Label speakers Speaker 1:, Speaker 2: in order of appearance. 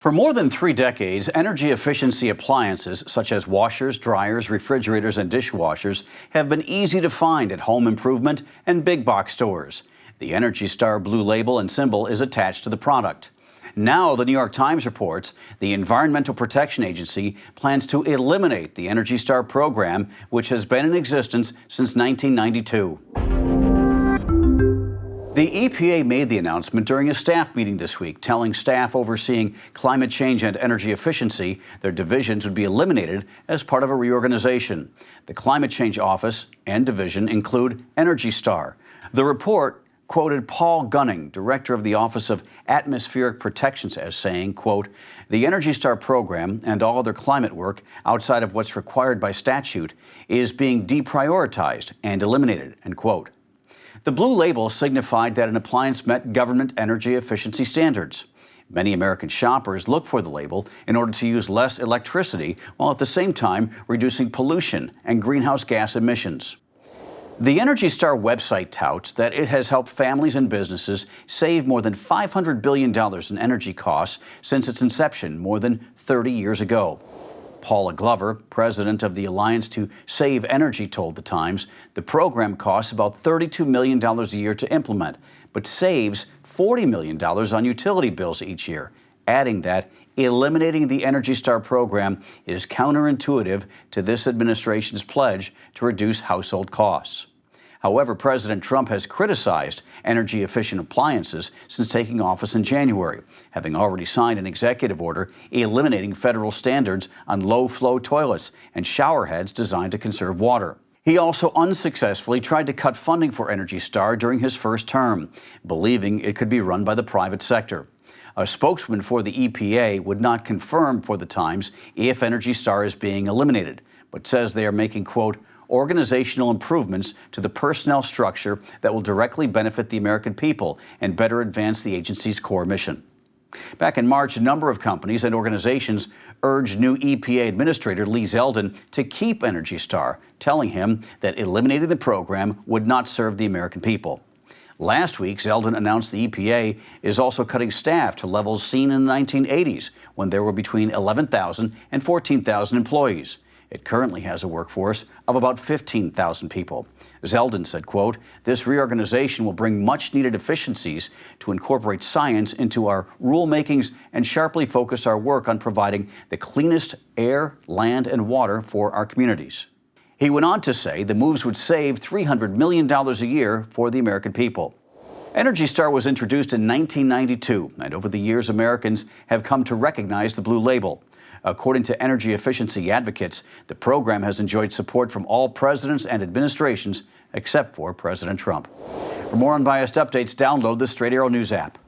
Speaker 1: For more than 3 decades, energy efficiency appliances such as washers, dryers, refrigerators, and dishwashers have been easy to find at home improvement and big box stores. The Energy Star blue label and symbol is attached to the product. Now, the New York Times reports the Environmental Protection Agency plans to eliminate the Energy Star program, which has been in existence since 1992. The EPA made the announcement during a staff meeting this week, telling staff overseeing climate change and energy efficiency their divisions would be eliminated as part of a reorganization. The Climate Change Office and division include Energy Star. The report quoted Paul Gunning, director of the Office of Atmospheric Protections, as saying, quote, "The Energy Star program and all other climate work outside of what's required by statute is being deprioritized and eliminated," end quote. The blue label signified that an appliance met government energy efficiency standards. Many American shoppers look for the label in order to use less electricity while at the same time reducing pollution and greenhouse gas emissions. The Energy Star website touts that it has helped families and businesses save more than $500 billion in energy costs since its inception more than 30 years ago. Paula Glover, president of the Alliance to Save Energy, told The Times the program costs about $32 million a year to implement, but saves $40 million on utility bills each year, adding that eliminating the Energy Star program is counterintuitive to this administration's pledge to reduce household costs. However, President Trump has criticized energy-efficient appliances since taking office in January, having already signed an executive order eliminating federal standards on low-flow toilets and shower heads designed to conserve water. He also unsuccessfully tried to cut funding for Energy Star during his first term, believing it could be run by the private sector. A spokesman for the EPA would not confirm for The Times if Energy Star is being eliminated, but says they are making, quote, organizational improvements to the personnel structure that will directly benefit the American people and better advance the agency's core mission. Back in March, a number of companies and organizations urged new EPA Administrator Lee Zeldin to keep Energy Star, telling him that eliminating the program would not serve the American people. Last week, Zeldin announced the EPA is also cutting staff to levels seen in the 1980s, when there were between 11,000 and 14,000 employees. It currently has a workforce of about 15,000 people. Zeldin said, quote, "This reorganization will bring much-needed efficiencies to incorporate science into our rulemakings and sharply focus our work on providing the cleanest air, land, and water for our communities." He went on to say the moves would save $300 million a year for the American people. Energy Star was introduced in 1992, and over the years, Americans have come to recognize the blue label. According to energy efficiency advocates, the program has enjoyed support from all presidents and administrations except for President Trump. For more unbiased updates, download the Straight Arrow News app.